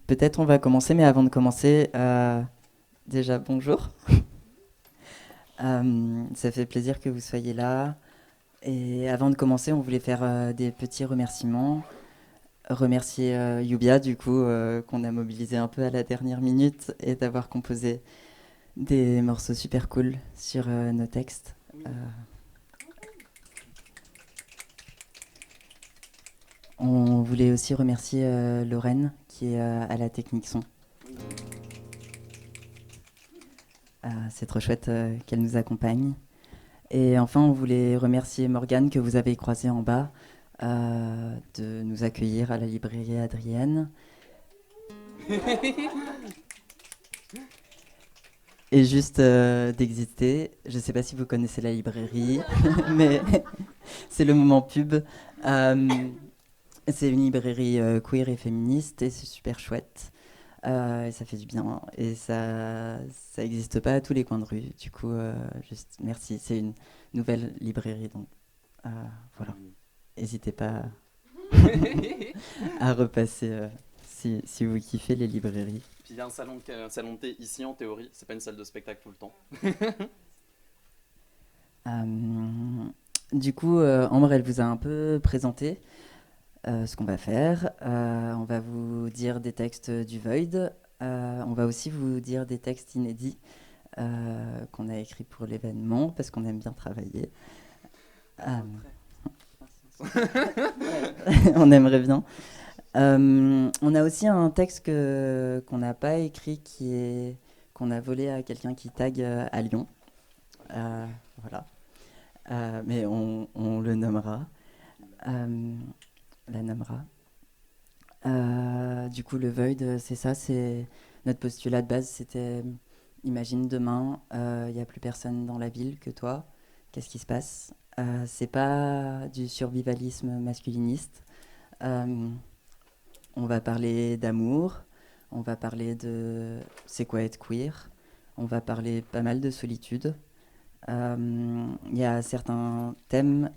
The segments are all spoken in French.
Peut-être on va commencer, mais avant de commencer, déjà bonjour. Ça fait plaisir que vous soyez là. Et avant de commencer, on voulait faire des petits remerciements. Remercier Yubia, du coup, qu'on a mobilisé un peu à la dernière minute et d'avoir composé des morceaux super cool sur nos textes. Euh, on voulait aussi remercier Lorraine, qui est à la technique son. C'est trop chouette qu'elle nous accompagne. Et enfin, on voulait remercier Morgane que vous avez croisée en bas de nous accueillir à la librairie Adrienne. Et juste d'exister. Je ne sais pas si vous connaissez la librairie, mais c'est le moment pub. Euh, c'est une librairie queer et féministe et c'est super chouette. Et ça fait du bien et ça n'existe pas à tous les coins de rue. Du coup, juste merci. C'est une nouvelle librairie, donc euh, voilà. N'hésitez pas à repasser si vous kiffez les librairies. Puis il y a un salon de thé ici en théorie, c'est pas une salle de spectacle tout le temps. Euh, du coup, Ambre, elle vous a un peu présenté ce qu'on va faire. On va vous dire des textes du Void. On va aussi vous dire des textes inédits qu'on a écrits pour l'événement parce qu'on aime bien travailler. Euh, on aimerait bien. On a aussi un texte qu'on n'a pas écrit qu'on a volé à quelqu'un qui tag à Lyon. Voilà. Mais on le nommera. La nommera. Du coup, le Void, c'est ça, c'est notre postulat de base, c'était imagine demain, il n'y a plus personne dans la ville que toi, qu'est-ce qui se passe? C'est pas du survivalisme masculiniste. Euh, on va parler d'amour, on va parler de c'est quoi être queer, on va parler pas mal de solitude. Il y a certains thèmes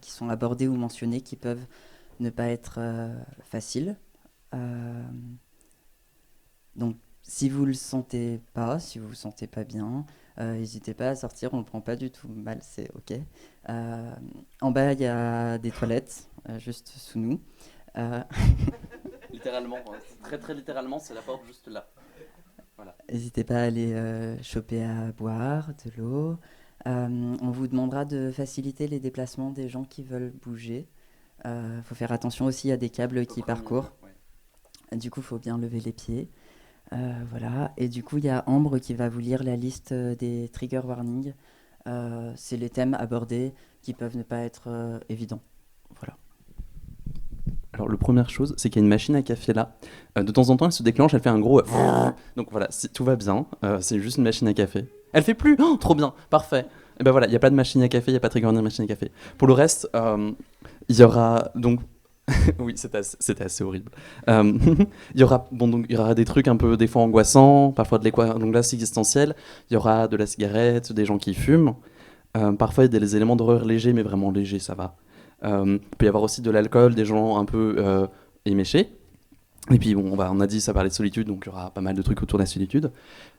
qui sont abordés ou mentionnés qui peuvent ne pas être faciles. Euh, donc, si vous le sentez pas, si vous vous sentez pas bien, n'hésitez pas à sortir, on le prend pas du tout mal, c'est ok. Euh, En bas, il y a des toilettes, juste sous nous. Euh, Littéralement, hein, très très littéralement, c'est la porte juste là. Voilà. N'hésitez pas à aller choper à boire, de l'eau. On vous demandera de faciliter les déplacements des gens qui veulent bouger. Il faut faire attention aussi à des câbles Au qui premier lieu, parcourent. ouais. Du coup, il faut bien lever les pieds. Voilà. Et du coup, il y a Ambre qui va vous lire la liste des trigger warnings. C'est les thèmes abordés qui peuvent ne pas être évidents. Voilà. Alors, la première chose, c'est qu'il y a une machine à café là. De temps en temps, elle se déclenche, elle fait un gros. Donc voilà, tout va bien. C'est juste une machine à café. Elle fait plus. Oh, trop bien, parfait. Et ben voilà, il n'y a pas de machine à café, il n'y a pas de trigger warning machine à café. Pour le reste, il y aura donc. Oui, c'était assez horrible. Euh, il y aura des trucs un peu des fois angoissants, parfois de l'angoisse existentielle. Il y aura de la cigarette, des gens qui fument. Parfois, il y a des éléments d'horreur légers, mais vraiment légers, ça va. Il peut y avoir aussi de l'alcool, des gens un peu éméchés. Et puis, bon, on a dit ça parlait de solitude, donc il y aura pas mal de trucs autour de la solitude.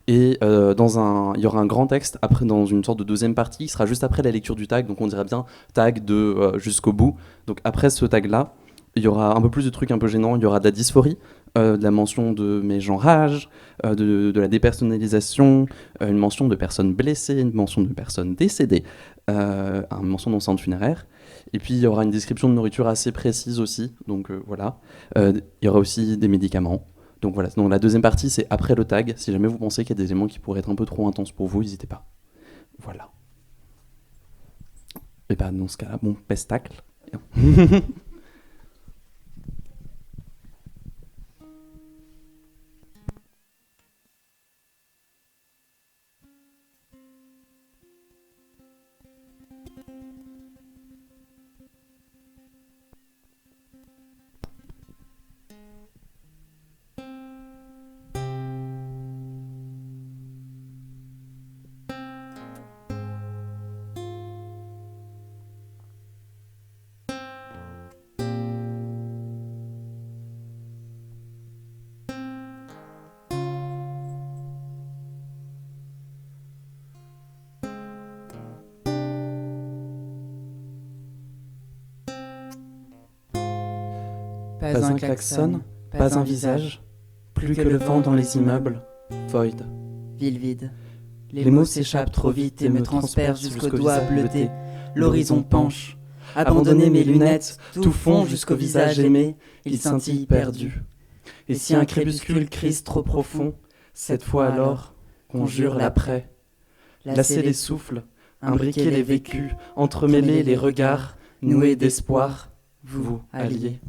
Et il y aura un grand texte après dans une sorte de deuxième partie, qui sera juste après la lecture du tag, donc on dirait bien tag de jusqu'au bout. Donc après ce tag-là, il y aura un peu plus de trucs un peu gênants, il y aura de la dysphorie, de la mention de mes genrages, de la dépersonnalisation, une mention de personnes blessées, une mention de personnes décédées, une mention d'enceinte funéraire. Et puis il y aura une description de nourriture assez précise aussi, donc voilà. Il y aura aussi des médicaments. Donc voilà, donc la deuxième partie c'est après le tag. Si jamais vous pensez qu'il y a des éléments qui pourraient être un peu trop intenses pour vous, n'hésitez pas. Voilà. Et bah dans ce cas-là, bon, pestacle. Pas un klaxon, pas un visage, plus que le vent dans les immeubles, void. Ville vide. Les mots s'échappent trop vite et me transpercent jusqu'aux doigts bleutés. L'horizon penche. Abandonner mes lunettes, tout fond jusqu'au visage aimé, il scintille perdu. Et si un crépuscule crise trop profond, cette fois alors, conjure l'après. Lasser les souffles, imbriquer les vécus, entremêler les regards, nouer d'espoir, vous alliés.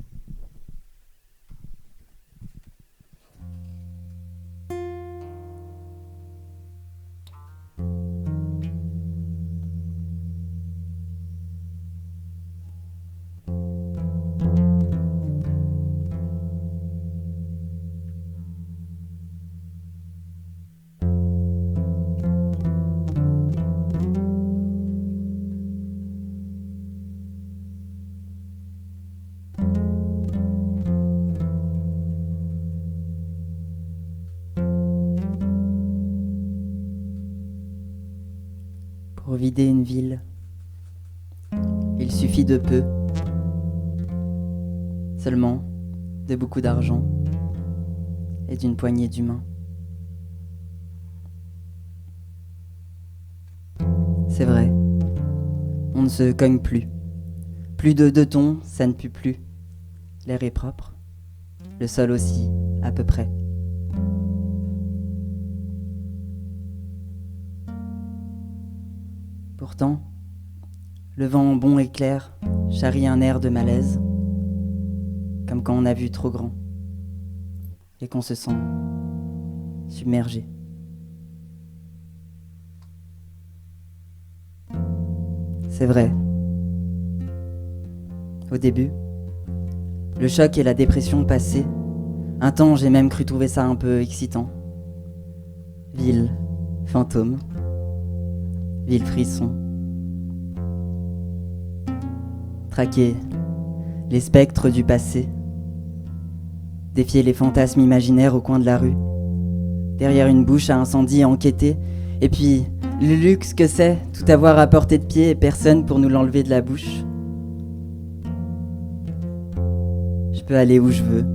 Pour vider une ville, il suffit de peu, seulement de beaucoup d'argent et d'une poignée d'humains. C'est vrai, on ne se cogne plus. Plus de 2 tons, ça ne pue plus. L'air est propre, le sol aussi, à peu près. Pourtant, le vent bon et clair charrie un air de malaise, comme quand on a vu trop grand et qu'on se sent submergé. C'est vrai. Au début, le choc et la dépression passés, un temps j'ai même cru trouver ça un peu excitant. Ville, fantôme, ville frisson. Traquer les spectres du passé. Défier les fantasmes imaginaires au coin de la rue. Derrière une bouche à incendie enquêter. Et puis, le luxe que c'est, tout avoir à portée de pied et personne pour nous l'enlever de la bouche. Je peux aller où je veux.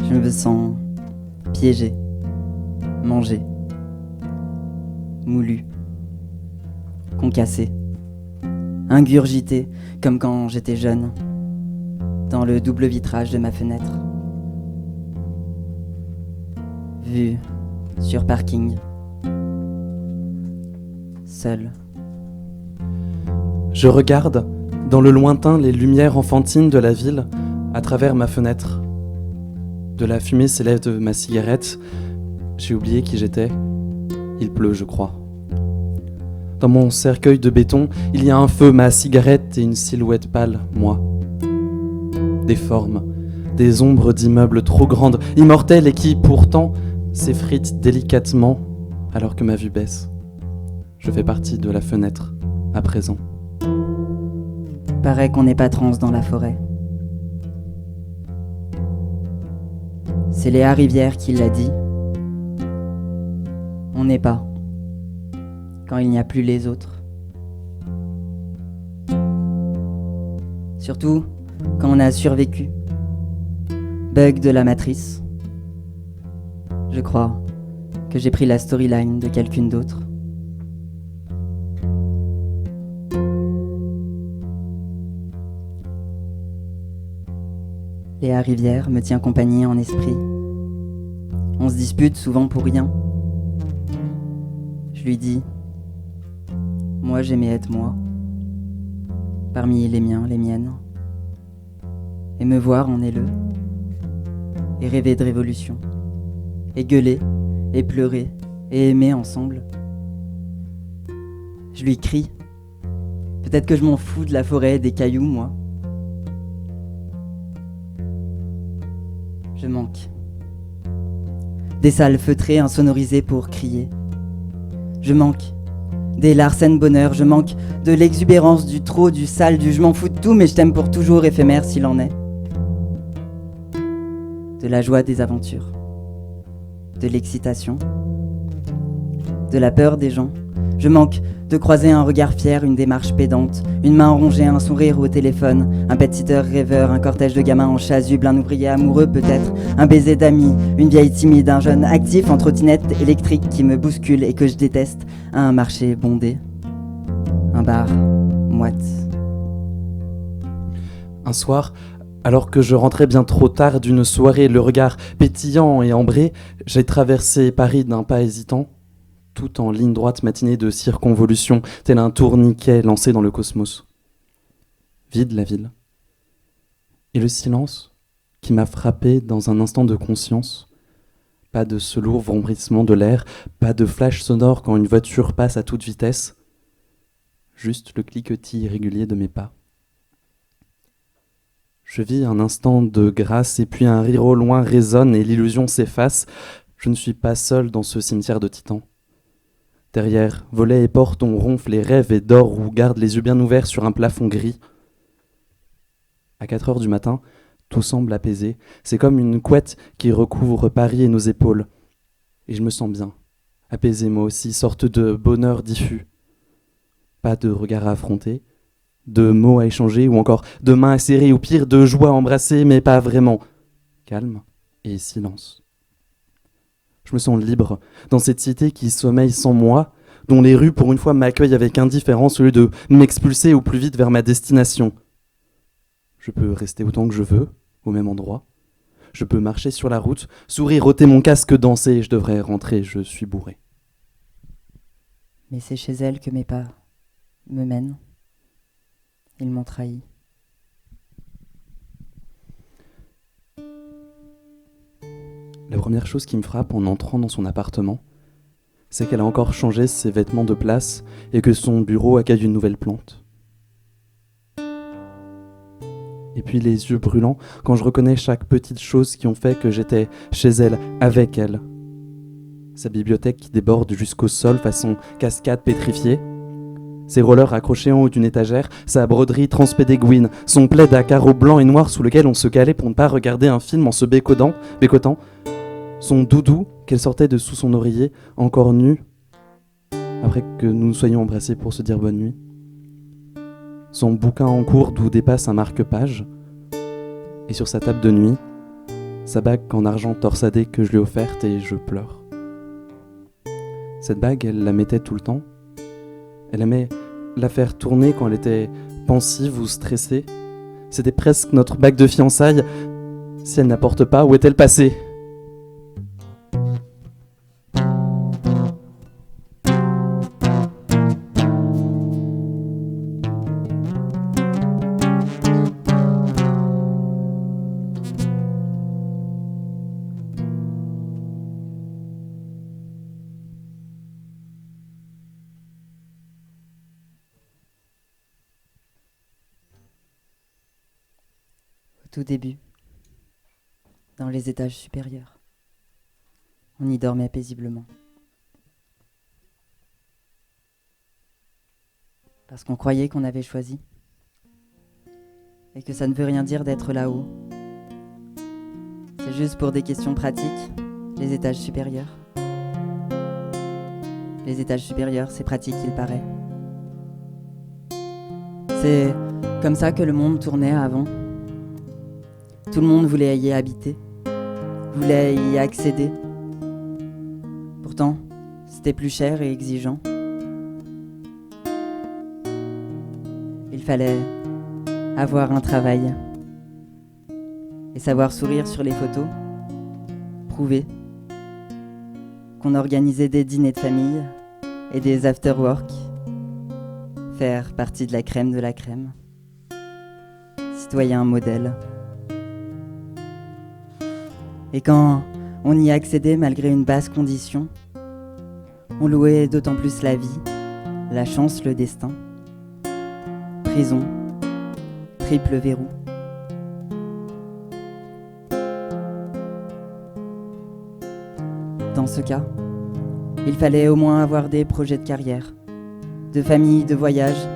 Je me sens piégé, mangé, moulu, concassé, ingurgité, comme quand j'étais jeune, dans le double vitrage de ma fenêtre. Vue sur parking, seul. Je regarde, dans le lointain, les lumières enfantines de la ville, à travers ma fenêtre. De la fumée s'élève de ma cigarette. J'ai oublié qui j'étais. Il pleut, je crois. Dans mon cercueil de béton, il y a un feu, ma cigarette et une silhouette pâle, moi. Des formes, des ombres d'immeubles trop grandes, immortelles et qui, pourtant, s'effritent délicatement alors que ma vue baisse. Je fais partie de la fenêtre, à présent. Paraît qu'on n'est pas trans dans la forêt. C'est Léa Rivière qui l'a dit. On n'est pas, quand il n'y a plus les autres. Surtout quand on a survécu. Bug de la matrice. Je crois que j'ai pris la storyline de quelqu'un d'autre. Léa Rivière me tient compagnie en esprit. On se dispute souvent pour rien. Je lui dis, moi j'aimais être moi, parmi les miens, les miennes, et me voir en est-le, et rêver de révolution, et gueuler, et pleurer, et aimer ensemble. Je lui crie, peut-être que je m'en fous de la forêt, des cailloux, moi. Je manque. Des salles feutrées, insonorisées pour crier. Je manque. Des Larsen bonheur, je manque de l'exubérance, du trop, du sale, du je m'en fous de tout, mais je t'aime pour toujours, éphémère s'il en est. De la joie des aventures. De l'excitation. De la peur des gens. Je manque de croiser un regard fier, une démarche pédante, une main rongée, un sourire au téléphone, un pet-sitter rêveur, un cortège de gamins en chasuble, un ouvrier amoureux peut-être, un baiser d'amis, une vieille timide, un jeune actif en trottinette électrique qui me bouscule et que je déteste, un marché bondé, un bar moite. Un soir, alors que je rentrais bien trop tard d'une soirée, le regard pétillant et ambré, j'ai traversé Paris d'un pas hésitant, tout en ligne droite matinée de circonvolution, tel un tourniquet lancé dans le cosmos. Vide la ville. Et le silence qui m'a frappé dans un instant de conscience. Pas de ce lourd vombrissement de l'air, pas de flash sonore quand une voiture passe à toute vitesse. Juste le cliquetis irrégulier de mes pas. Je vis un instant de grâce et puis un rire au loin résonne et l'illusion s'efface. Je ne suis pas seul dans ce cimetière de titans. Derrière, volets et portes, on ronfle et rêve et dort ou garde les yeux bien ouverts sur un plafond gris. À 4 heures du matin, tout semble apaisé. C'est comme une couette qui recouvre Paris et nos épaules. Et je me sens bien, apaisé moi aussi, sorte de bonheur diffus. Pas de regard à affronter, de mots à échanger ou encore de mains à serrer ou pire de joie à embrasser, mais pas vraiment. Calme et silence. Je me sens libre dans cette cité qui sommeille sans moi, dont les rues pour une fois m'accueillent avec indifférence au lieu de m'expulser au plus vite vers ma destination. Je peux rester autant que je veux, au même endroit. Je peux marcher sur la route, sourire, ôter mon casque, danser, je devrais rentrer, je suis bourré. Mais c'est chez elle que mes pas me mènent. Ils m'ont trahi. La première chose qui me frappe en entrant dans son appartement, c'est qu'elle a encore changé ses vêtements de place et que son bureau accueille une nouvelle plante. Et puis les yeux brûlants quand je reconnais chaque petite chose qui ont fait que j'étais chez elle, avec elle. Sa bibliothèque qui déborde jusqu'au sol façon cascade pétrifiée, ses rollers accrochés en haut d'une étagère, sa broderie transpédéguine, son plaid à carreaux blancs et noirs sous lequel on se calait pour ne pas regarder un film en se bécotant, son doudou qu'elle sortait de sous son oreiller, encore nu, après que nous nous soyons embrassés pour se dire bonne nuit. Son bouquin en cours d'où dépasse un marque-page, et sur sa table de nuit, sa bague en argent torsadé que je lui ai offerte et je pleure. Cette bague, elle la mettait tout le temps. Elle aimait la faire tourner quand elle était pensive ou stressée. C'était presque notre bague de fiançailles. Si elle n'apporte pas, où est-elle passée ? Tout début, dans les étages supérieurs. On y dormait paisiblement. Parce qu'on croyait qu'on avait choisi. Et que ça ne veut rien dire d'être là-haut. C'est juste pour des questions pratiques, les étages supérieurs. Les étages supérieurs, c'est pratique, il paraît. C'est comme ça que le monde tournait avant. Tout le monde voulait y habiter, voulait y accéder. Pourtant, c'était plus cher et exigeant. Il fallait avoir un travail et savoir sourire sur les photos, prouver qu'on organisait des dîners de famille et des after-work, faire partie de la crème de la crème, citoyen modèle. Et quand on y accédait malgré une basse condition, on louait d'autant plus la vie, la chance, le destin. Prison, triple verrou. Dans ce cas, il fallait au moins avoir des projets de carrière, de famille, de voyage,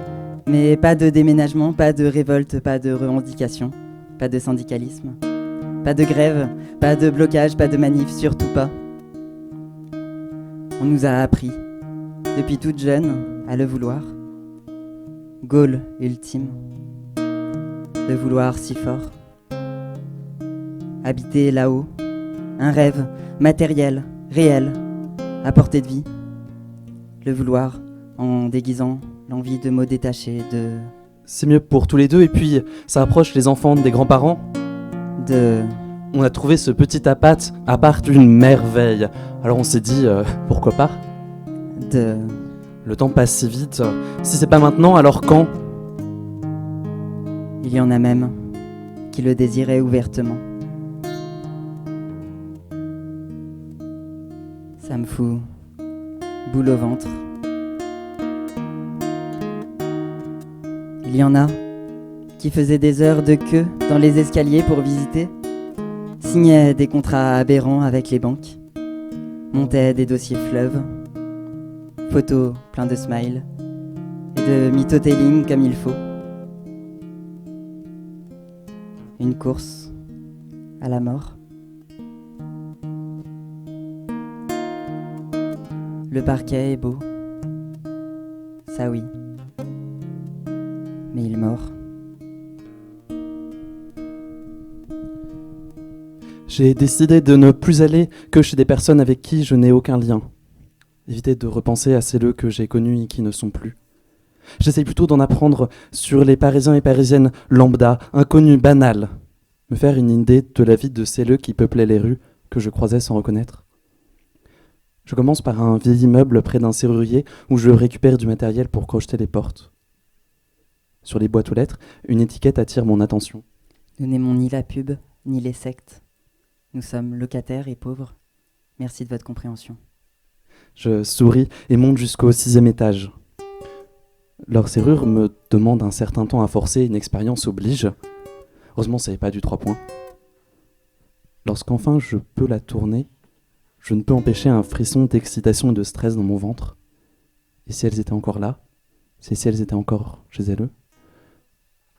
mais pas de déménagement, pas de révolte, pas de revendication, pas de syndicalisme. Pas de grève, pas de blocage, pas de manif, surtout pas. On nous a appris depuis toute jeune, à le vouloir. Goal ultime, le vouloir si fort. Habiter là-haut, un rêve matériel, réel, à portée de vie. Le vouloir en déguisant l'envie de mots détachés, C'est mieux pour tous les deux, et puis ça approche les enfants des grands-parents. de... On a trouvé ce petit appart une merveille. Alors on s'est dit, pourquoi pas? de... Le temps passe si vite. Si c'est pas maintenant, alors quand? Il y en a même qui le désiraient ouvertement. Ça me fout boule au ventre. Il y en a qui faisaient des heures de queue dans les escaliers pour visiter, signaient des contrats aberrants avec les banques, montaient des dossiers fleuves, photos plein de smiles et de mythotelling comme il faut. Une course à la mort. Le parquet est beau, ça oui, mais il mord. J'ai décidé de ne plus aller que chez des personnes avec qui je n'ai aucun lien. Éviter de repenser à celles que j'ai connues et qui ne sont plus. J'essaye plutôt d'en apprendre sur les Parisiens et Parisiennes lambda, inconnus, banals. Me faire une idée de la vie de celles qui peuplaient les rues que je croisais sans reconnaître. Je commence par un vieil immeuble près d'un serrurier où je récupère du matériel pour crocheter les portes. Sur les boîtes aux lettres, une étiquette attire mon attention. Nous n'aimons ni la pub, ni les sectes. Nous sommes locataires et pauvres. Merci de votre compréhension. Je souris et monte jusqu'au 6e étage. Leur serrure me demande un certain temps à forcer, une expérience oblige. Heureusement, ça n'est pas du 3 points. Lorsqu'enfin je peux la tourner, je ne peux empêcher un frisson d'excitation et de stress dans mon ventre. Et si elles étaient encore là? Et si elles étaient encore chez elles?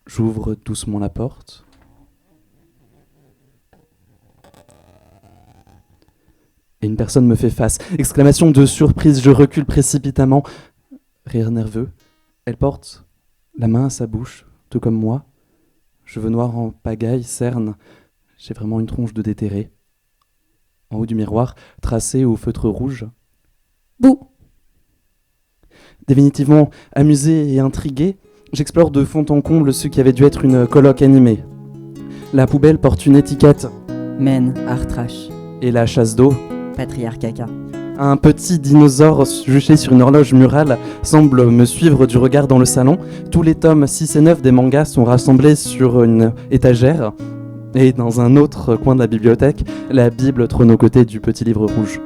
J'ouvre doucement la porte. Et une personne me fait face. Exclamation de surprise, je recule précipitamment. Rire nerveux. Elle porte la main à sa bouche, tout comme moi. Cheveux noirs en pagaille, cerne. J'ai vraiment une tronche de déterré. En haut du miroir, tracé au feutre rouge. Bouh! Définitivement amusé et intrigué, j'explore de fond en comble ce qui avait dû être une colloque animée. La poubelle porte une étiquette. Men, art trash, Et la chasse d'eau. patriarcat. Un petit dinosaure juché sur une horloge murale semble me suivre du regard dans le salon. Tous les tomes 6 et 9 des mangas sont rassemblés sur une étagère. Et dans un autre coin de la bibliothèque, la Bible trône aux côtés du petit livre rouge.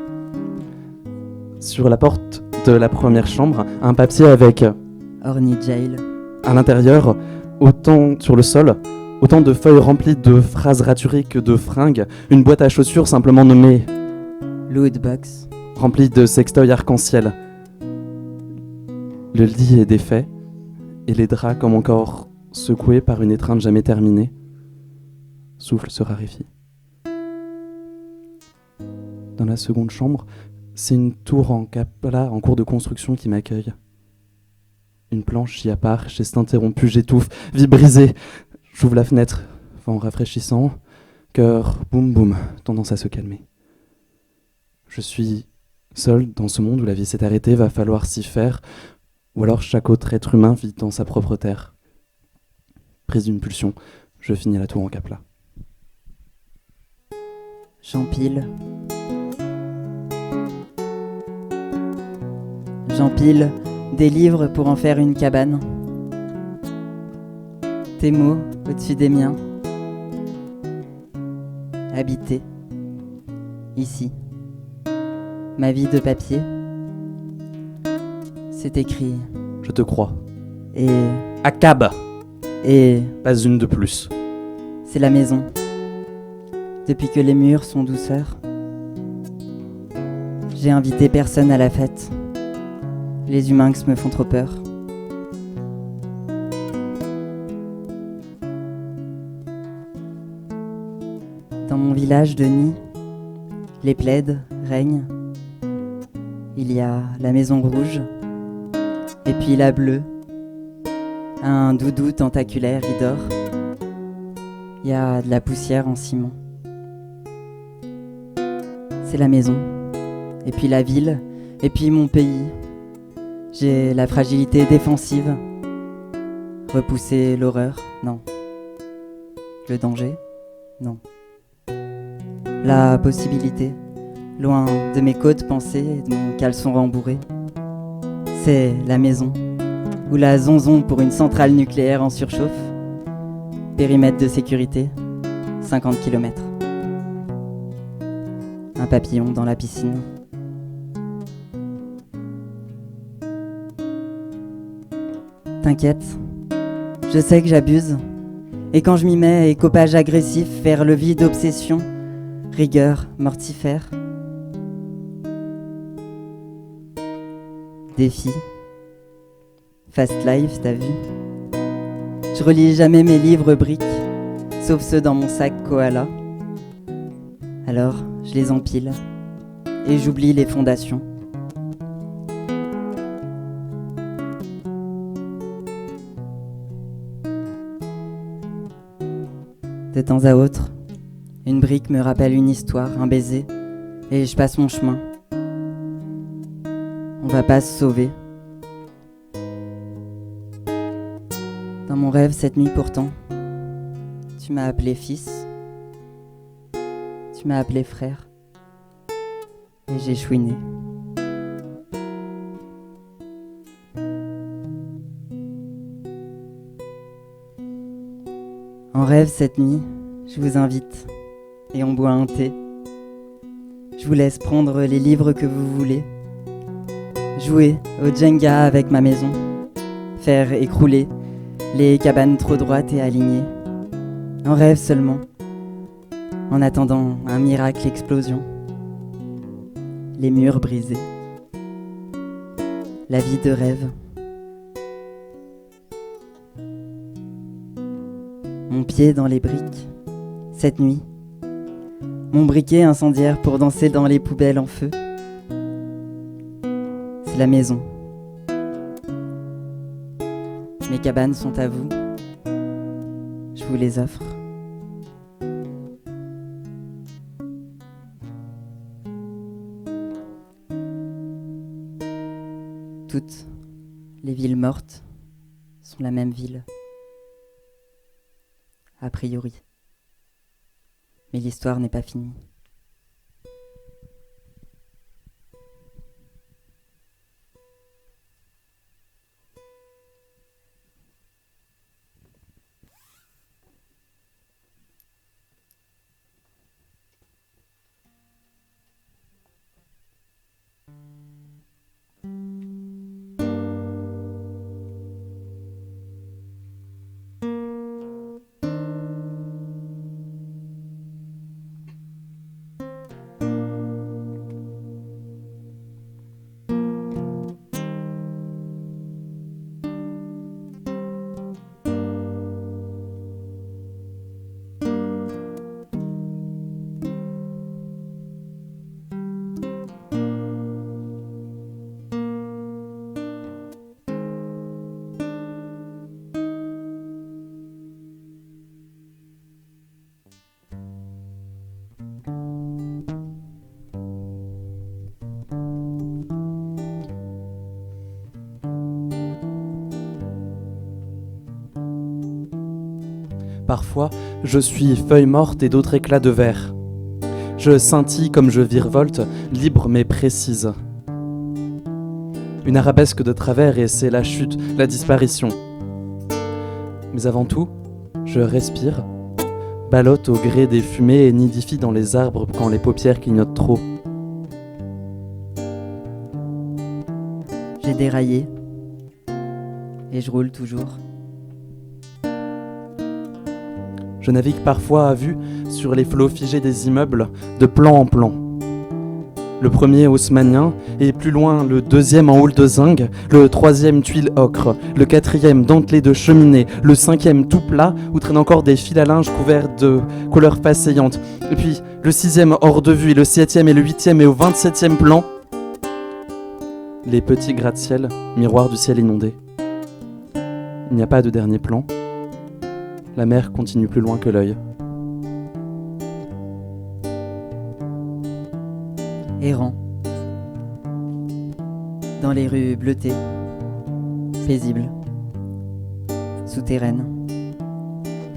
Sur la porte de la première chambre, un papier avec, Orny Jail, à l'intérieur, autant sur le sol, autant de feuilles remplies de phrases raturées que de fringues, une boîte à chaussures simplement nommée, Lootbox, remplie de sextoys arc-en-ciel. Le lit est défait, et les draps comme encore secoués par une étreinte jamais terminée. Souffle se raréfie. Dans la seconde chambre, c'est une tour en capla en cours de construction qui m'accueille. Une planche y apparaît, geste interrompu, j'étouffe, vie brisée. J'ouvre la fenêtre, vent rafraîchissant, cœur boum boum, tendance à se calmer. Je suis seul dans ce monde où la vie s'est arrêtée, va falloir s'y faire, ou alors chaque autre être humain vit dans sa propre terre. Prise d'une pulsion, je finis la tour en capla. j'empile. J'empile des livres pour en faire une cabane. Tes mots au-dessus des miens. Habiter. Ici. Ma vie de papier. C'est écrit. Je te crois. Et Accab, pas une de plus. c'est la maison. Depuis que les murs sont douceurs. J'ai invité personne à la fête. Les humains me font trop peur. Dans mon village de Nid, les plaids règnent. Il y a la maison rouge, Et puis la bleue, un doudou tentaculaire y dort. Il y a de la poussière en ciment. C'est la maison, et puis la ville, et puis mon pays. J'ai la fragilité défensive. Repousser l'horreur, non. Le danger, non. La possibilité, loin de mes côtes pensées et de mon caleçon rembourré. C'est la maison, ou la zonzon pour une centrale nucléaire en surchauffe. Périmètre de sécurité, 50 km. Un papillon dans la piscine. T'inquiète, je sais que j'abuse. Et quand je m'y mets, écopage agressif, faire le vide, obsession, rigueur mortifère. Défi. Fast life, t'as vu? Je relis jamais mes livres briques, sauf ceux dans mon sac koala. Alors, je les empile et j'oublie les fondations. De temps à autre, une brique me rappelle une histoire, un baiser, et je passe mon chemin. On va pas se sauver. Dans mon rêve cette nuit pourtant, tu m'as appelé fils, tu m'as appelé frère, et j'ai chouiné. En rêve cette nuit, je vous invite, et on boit un thé. Je vous laisse prendre les livres que vous voulez, jouer au Jenga avec ma maison, faire écrouler les cabanes trop droites et alignées. En rêve seulement, en attendant un miracle explosion. Les murs brisés. La vie de rêve. Mon pied dans les briques, cette nuit. Mon briquet incendiaire pour danser dans les poubelles en feu. C'est la maison. Mes cabanes sont à vous. Je vous les offre. Toutes les villes mortes sont la même ville. A priori. Mais l'histoire n'est pas finie. Parfois, je suis feuille morte et d'autres éclats de verre. Je scintille comme je virevolte, libre mais précise. Une arabesque de travers et c'est la chute, la disparition. Mais avant tout, je respire, ballotte au gré des fumées et nidifie dans les arbres quand les paupières clignotent trop. J'ai déraillé et je roule toujours. Je navigue parfois à vue sur les flots figés des immeubles, de plan en plan. Le premier haussmannien, et plus loin le deuxième en houle de zinc, le troisième tuile ocre, le quatrième dentelé de cheminée, le cinquième tout plat où traînent encore des fils à linge couverts de couleurs passeillantes, et puis le sixième hors de vue, et le septième et le huitième et au 27e plan. les petits gratte-ciel, miroirs du ciel inondé. Il n'y a pas de dernier plan. La mer continue plus loin que l'œil. Errant. Dans les rues bleutées, paisibles, souterraines.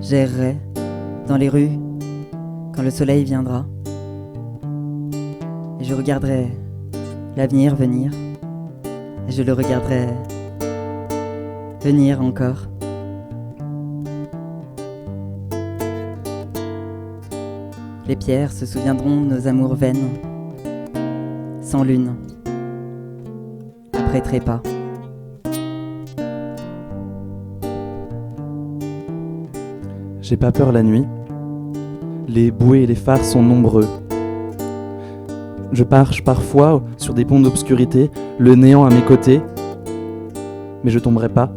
J'errerai dans les rues quand le soleil viendra. Et je regarderai l'avenir venir. Et je le regarderai venir encore. Les pierres se souviendront de nos amours vaines, sans lune, après trépas. J'ai pas peur la nuit. Les bouées et les phares sont nombreux. Je marche parfois sur des ponts d'obscurité, le néant à mes côtés, mais je tomberai pas.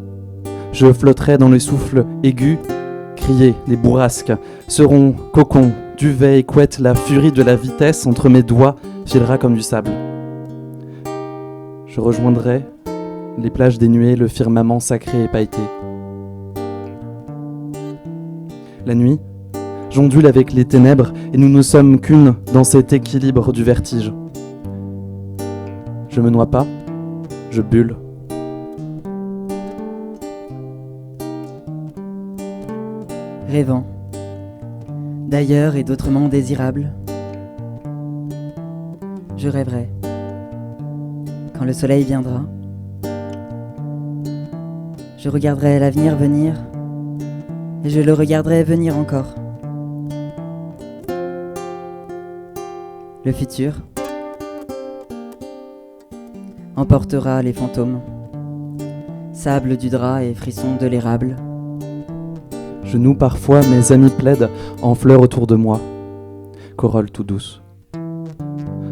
Je flotterai dans les souffles aigus, crier, les bourrasques seront cocons, duvet et couette, la furie de la vitesse entre mes doigts filera comme du sable. Je rejoindrai les plages des nuées, le firmament sacré et pailleté. La nuit, j'ondule avec les ténèbres et nous ne sommes qu'une dans cet équilibre du vertige. Je me noie pas, je bulle. Rêvant, d'ailleurs et d'autrement désirable, je rêverai, quand le soleil viendra, je regarderai l'avenir venir, et je le regarderai venir encore. Le futur emportera les fantômes, sable du drap et frissons de l'érable. Je noue parfois, mes amis plaident en fleurs autour de moi, corolle tout douce.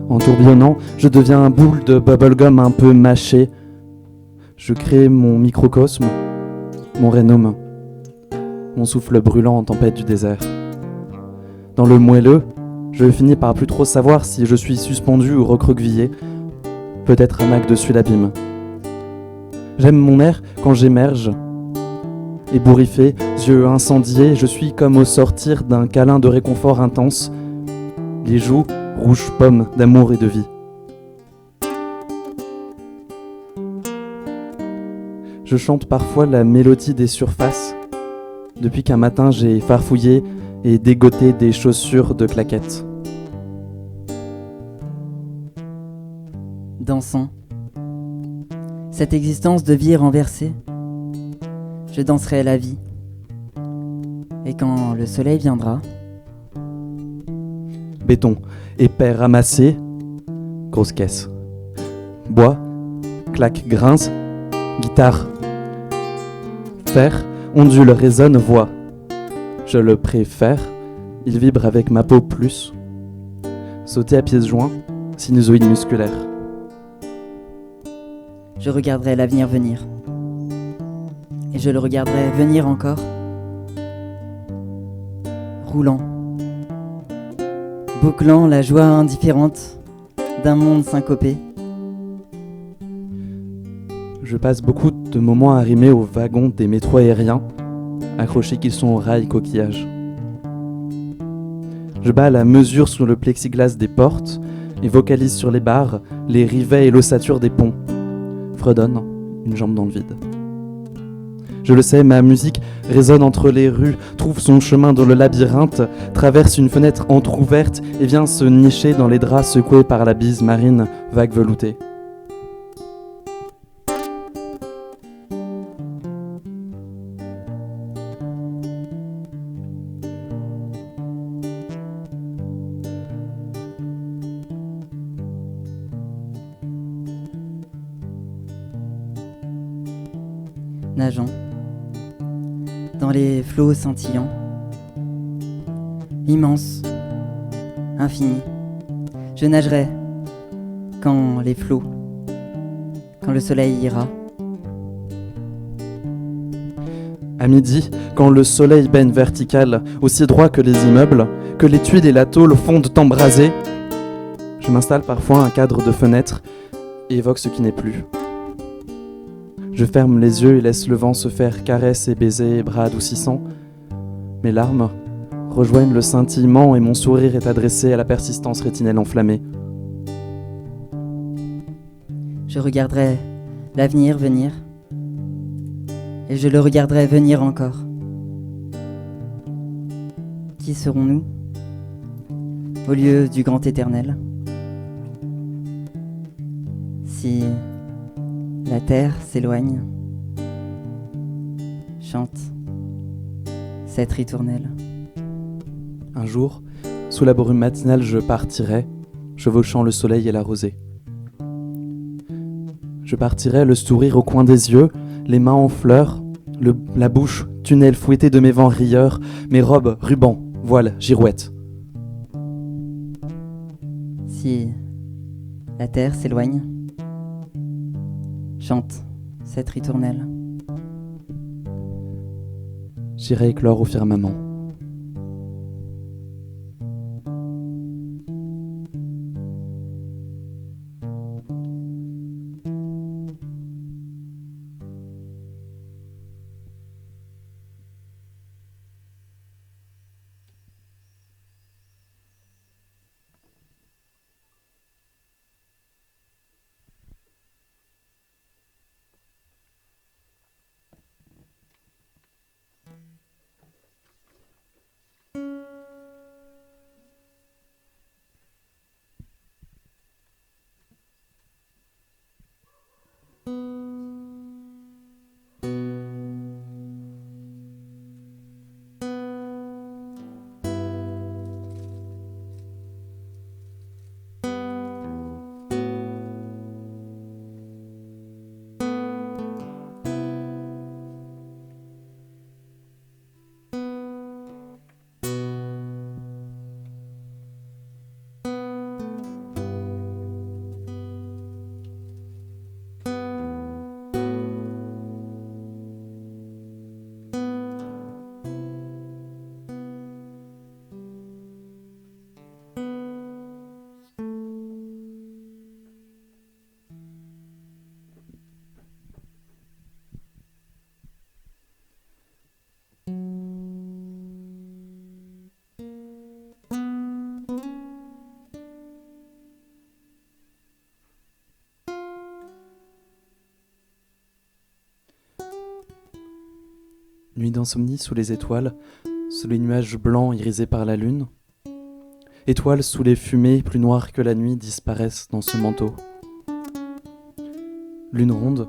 En tourbillonnant, je deviens un boule de bubblegum un peu mâché. Je crée mon microcosme, mon rénome, mon souffle brûlant en tempête du désert. Dans le moelleux, je finis par plus trop savoir si je suis suspendu ou recroquevillé, peut-être un acte dessus l'abîme. J'aime mon air quand j'émerge. Ébouriffé, yeux incendiés, je suis comme au sortir d'un câlin de réconfort intense, les joues rouges pommes d'amour et de vie. Je chante parfois la mélodie des surfaces, depuis qu'un matin j'ai farfouillé et dégoté des chaussures de claquettes. Dansant, cette existence de vie renversée, je danserai la vie. Et quand le soleil viendra, Béton, épais ramassé, grosse caisse. Bois, claque, grince, guitare. Fer, ondule, résonne, voix. Je le préfère, il vibre avec ma peau plus. Sauter à pieds joints, sinusoïde musculaire. je regarderai l'avenir venir. Et je le regarderai venir encore, roulant, bouclant la joie indifférente d'un monde syncopé. Je passe beaucoup de moments arrimés aux wagons des métros aériens, accrochés qu'ils sont aux rails coquillages. Je bats la mesure sur le plexiglas des portes et vocalise sur les barres, les rivets et l'ossature des ponts. Fredonne, une jambe dans le vide. Je le sais, ma musique résonne entre les rues, trouve son chemin dans le labyrinthe, traverse une fenêtre entr'ouverte et vient se nicher dans les draps secoués par la bise marine, vague veloutée. Nageant dans les flots scintillants, immenses, infinis, je nagerai quand les flots, quand le soleil ira. À midi, quand le soleil baigne vertical, aussi droit que les immeubles, que les tuiles et la tôle fondent embrasées, je m'installe parfois à un cadre de fenêtre et évoque ce qui n'est plus. Je ferme les yeux et laisse le vent se faire caresses et baisers, bras adoucissants. Mes larmes rejoignent le scintillement et mon sourire est adressé à la persistance rétinelle enflammée. Je regarderai l'avenir venir, et je le regarderai venir encore. Qui serons-nous au lieu du grand éternel? Si la terre s'éloigne, chante cette ritournelle. Un jour, sous la brume matinale, je partirai, chevauchant le soleil et la rosée. Je partirai, le sourire au coin des yeux, les mains en fleurs, la bouche, tunnel fouetté de mes vents rieurs, mes robes, rubans, voiles, girouettes. Si la terre s'éloigne, chante cette ritournelle. J'irai éclore au firmament. Nuit d'insomnie sous les étoiles, sous les nuages blancs irisés par la lune. Étoiles sous les fumées, plus noires que la nuit, disparaissent dans ce manteau. Lune ronde,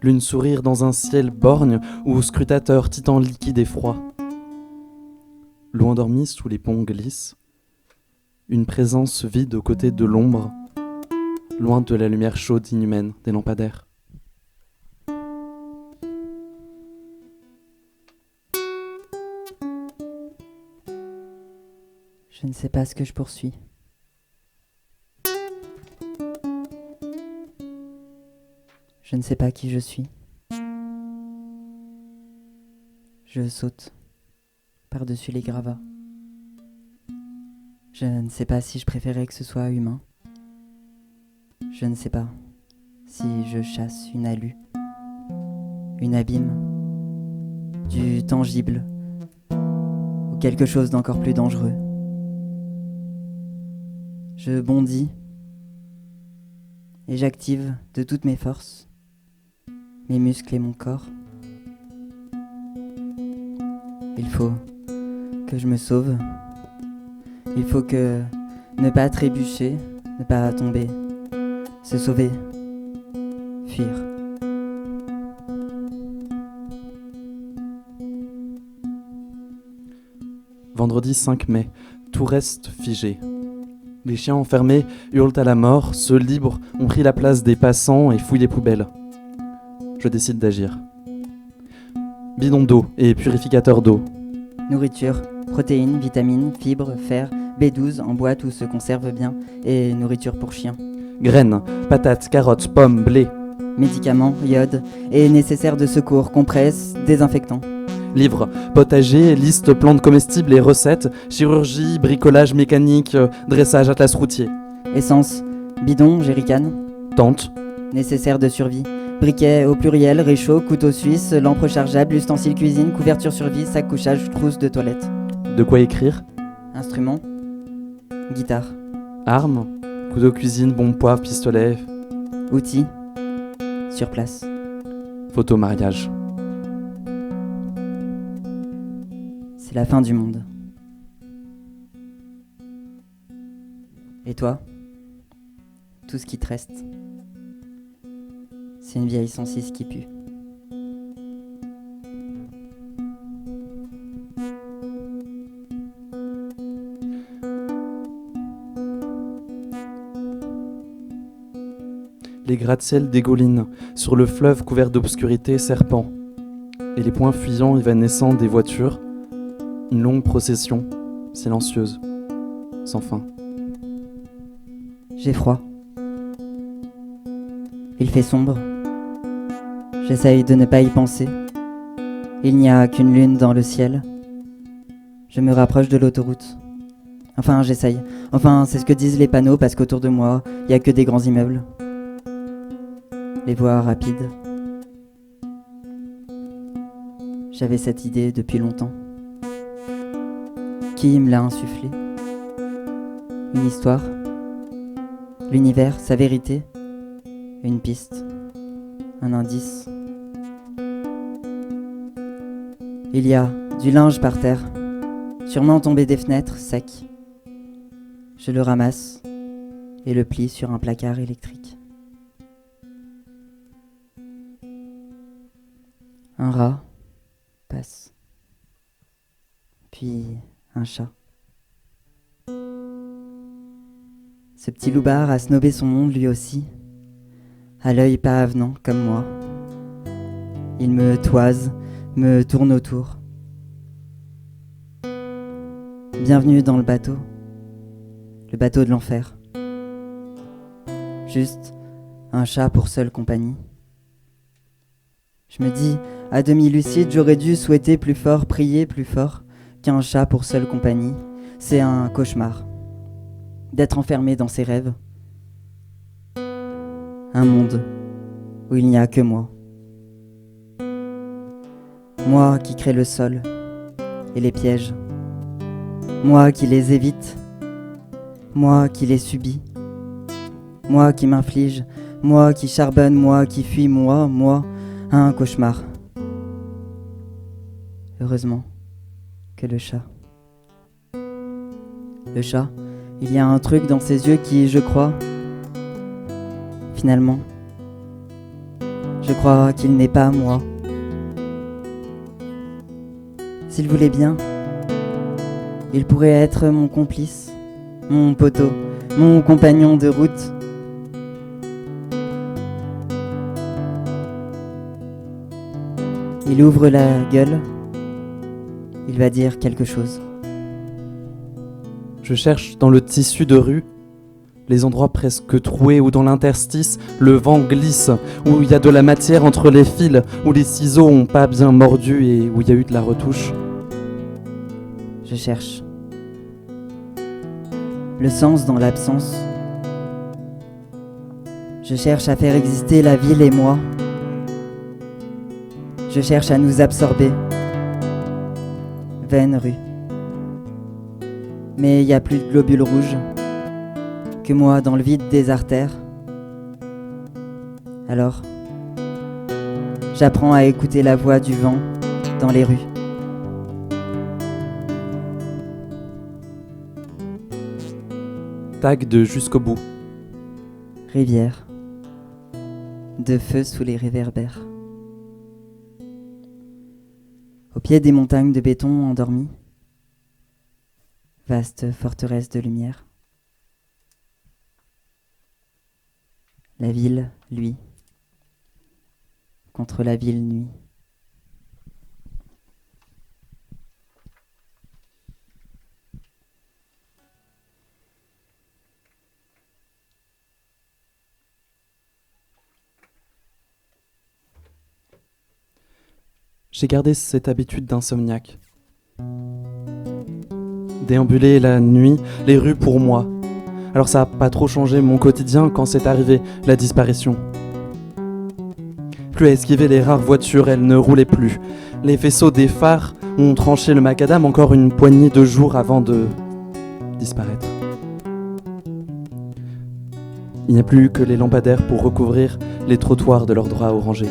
lune sourire dans un ciel borgne où scrutateur titan liquide et froid. L'eau endormie sous les ponts glisse, une présence vide aux côtés de l'ombre, loin de la lumière chaude inhumaine des lampadaires. Je ne sais pas ce que je poursuis. Je ne sais pas qui je suis. Je saute par-dessus les gravats. Je ne sais pas si je préférais que ce soit humain. Je ne sais pas si je chasse une alu, une abîme, du tangible ou quelque chose d'encore plus dangereux. Je bondis et j'active de toutes mes forces, mes muscles et mon corps. Il faut que je me sauve. Il faut que ne pas trébucher, ne pas tomber, se sauver, fuir. Vendredi 5 mai, tout reste figé. Les chiens enfermés hurlent à la mort, ceux libres ont pris la place des passants et fouillent les poubelles. Je décide d'agir. Bidon d'eau et purificateur d'eau. Nourriture, protéines, vitamines, fibres, fer, B12 en boîte où se conserve bien et nourriture pour chiens. Graines, patates, carottes, pommes, blé. Médicaments, iode et nécessaires de secours, compresses, désinfectants. Livres, potager, liste plantes comestibles et recettes, chirurgie, bricolage mécanique, dressage, atlas routier. Essence, bidon, jerrycan. Tente. Nécessaire de survie. Briquet au pluriel, réchaud, couteau suisse, lampe rechargeable, ustensile cuisine, couverture survie, sac couchage, trousse de toilette. De quoi écrire? Instrument. Guitare. Armes. Couteau cuisine, bombe poivre, pistolet. Outils. Sur place. Photo mariage. C'est la fin du monde. Et toi? Tout ce qui te reste. C'est une vieille 106 qui pue. Les gratte-ciels dégoulinent sur le fleuve couvert d'obscurité serpent. Et les points fuyants évanescents des voitures, une longue procession, silencieuse, sans fin. J'ai froid. Il fait sombre. J'essaye de ne pas y penser. Il n'y a qu'une lune dans le ciel. Je me rapproche de l'autoroute. Enfin, j'essaye. Enfin, c'est ce que disent les panneaux parce qu'autour de moi, il n'y a que des grands immeubles. Les voies rapides. J'avais cette idée depuis longtemps. Qui me l'a insufflé? Une histoire? L'univers, sa vérité? Une piste? Un indice? Il y a du linge par terre, sûrement tombé des fenêtres, sec. Je le ramasse et le plie sur un placard électrique. Un rat passe, puis un chat. Ce petit loupard a snobé son monde lui aussi, à l'œil pas avenant comme moi. Il me toise, me tourne autour. Bienvenue dans le bateau de l'enfer. Juste un chat pour seule compagnie. Je me dis, à demi lucide, j'aurais dû souhaiter plus fort, prier plus fort qu'un chat pour seule compagnie. C'est un cauchemar d'être enfermé dans ses rêves. Un monde où il n'y a que moi. Moi qui crée le sol et les pièges. Moi qui les évite. Moi qui les subis. Moi qui m'inflige. Moi qui charbonne. Moi qui fuis. Moi, un cauchemar. Heureusement que le chat. Le chat, il y a un truc dans ses yeux qui, je crois, finalement, je crois qu'il n'est pas moi. S'il voulait bien, il pourrait être mon complice, mon poteau, mon compagnon de route. Il ouvre la gueule, il va dire quelque chose. Je cherche dans le tissu de rue les endroits presque troués où dans l'interstice le vent glisse, où il y a de la matière entre les fils, où les ciseaux ont pas bien mordu et où il y a eu de la retouche. Je cherche. Le sens dans l'absence. Je cherche à faire exister la ville et moi. Je cherche à nous absorber. Vaine rue. Mais il n'y a plus de globules rouges que moi dans le vide des artères. Alors, j'apprends à écouter la voix du vent dans les rues. Tag de Jusqu'au bout. Rivière. De feu sous les réverbères. Au pied des montagnes de béton endormies. Vaste forteresse de lumière. La ville, lui, contre la ville, nuit. J'ai gardé cette habitude d'insomniaque. Déambuler la nuit, les rues pour moi. Alors ça n'a pas trop changé mon quotidien quand c'est arrivé, la disparition. Plus à esquiver les rares voitures, elles ne roulaient plus. Les faisceaux des phares ont tranché le macadam encore une poignée de jours avant de disparaître. Il n'y a plus que les lampadaires pour recouvrir les trottoirs de leurs draps orangés.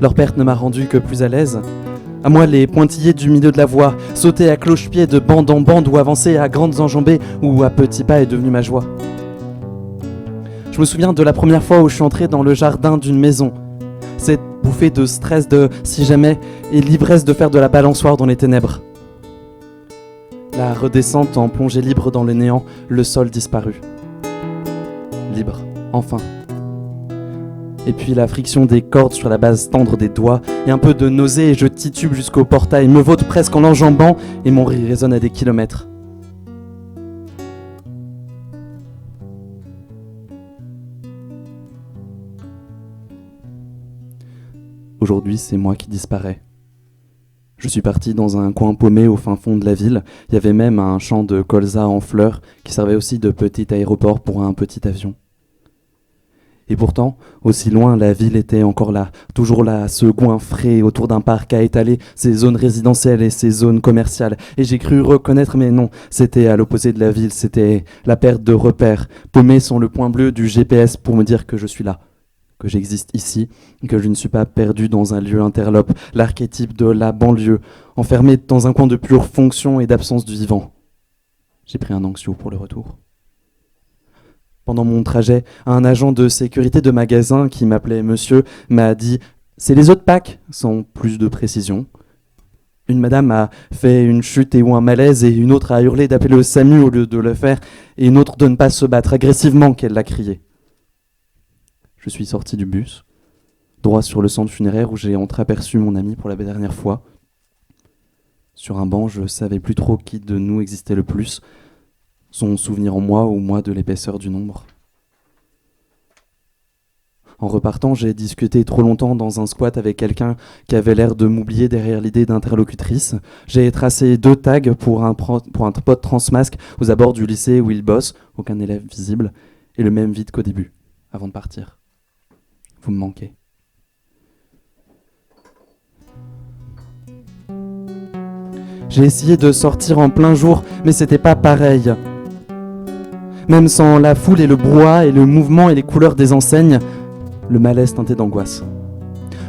Leur perte ne m'a rendu que plus à l'aise. À moi, les pointillés du milieu de la voie, sauter à cloche-pied de bande en bande ou avancer à grandes enjambées ou à petits pas est devenu ma joie. Je me souviens de la première fois où je suis entré dans le jardin d'une maison. Cette bouffée de stress de si jamais et l'ivresse de faire de la balançoire dans les ténèbres. La redescente en plongée libre dans le néant, le sol disparu. Libre, enfin. Et puis la friction des cordes sur la base tendre des doigts, et un peu de nausée et je titube jusqu'au portail, me vautre presque en l'enjambant, et mon rire résonne à des kilomètres. Aujourd'hui, c'est moi qui disparais. Je suis parti dans un coin paumé au fin fond de la ville. Il y avait même un champ de colza en fleurs qui servait aussi de petit aéroport pour un petit avion. Et pourtant, aussi loin, la ville était encore là, toujours là, ce coin frais autour d'un parc à étaler ses zones résidentielles et ses zones commerciales. Et j'ai cru reconnaître, mais non, c'était à l'opposé de la ville, c'était la perte de repères, paumé sans le point bleu du GPS pour me dire que je suis là, que j'existe ici, que je ne suis pas perdu dans un lieu interlope, l'archétype de la banlieue, enfermé dans un coin de pure fonction et d'absence du vivant. J'ai pris un anxio pour le retour. Pendant mon trajet, un agent de sécurité de magasin qui m'appelait monsieur m'a dit « C'est les autres Pâques » sans plus de précision. Une madame a fait une chute et ou un malaise et une autre a hurlé d'appeler le SAMU au lieu de le faire et une autre de ne pas se battre agressivement qu'elle l'a crié. Je suis sorti du bus, droit sur le centre funéraire où j'ai entreaperçu mon ami pour la dernière fois. Sur un banc, je savais plus trop qui de nous existait le plus, son souvenir en moi ou moi de l'épaisseur du nombre. En repartant, j'ai discuté trop longtemps dans un squat avec quelqu'un qui avait l'air de m'oublier derrière l'idée d'interlocutrice. J'ai tracé 2 tags pour un pote transmasque aux abords du lycée où il bosse, aucun élève visible, et le même vide qu'au début, avant de partir. Vous me manquez. J'ai essayé de sortir en plein jour, mais c'était pas pareil. Même sans la foule et le brouhaha et le mouvement et les couleurs des enseignes, le malaise teinté d'angoisse.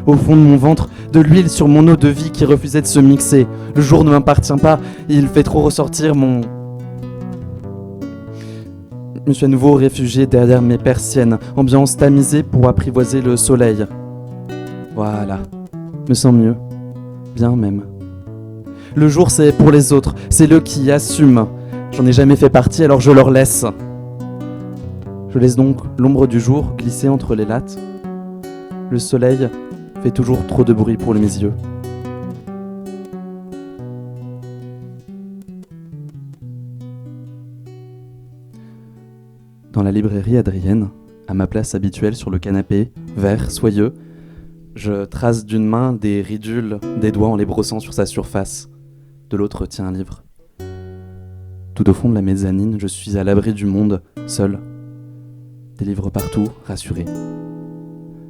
Au fond de mon ventre, de l'huile sur mon eau de vie qui refusait de se mixer. Le jour ne m'appartient pas, il fait trop ressortir mon... Je me suis à nouveau réfugié derrière mes persiennes, ambiance tamisée pour apprivoiser le soleil. Voilà, me sens mieux, bien même. Le jour c'est pour les autres, c'est eux qui assument. J'en ai jamais fait partie, alors je leur laisse. Je laisse donc l'ombre du jour glisser entre les lattes. Le soleil fait toujours trop de bruit pour mes yeux. Dans la librairie Adrienne, à ma place habituelle sur le canapé, vert, soyeux, je trace d'une main des ridules, des doigts en les brossant sur sa surface. De l'autre tient un livre. Tout au fond de la mezzanine, je suis à l'abri du monde, seul. Des livres partout, rassuré.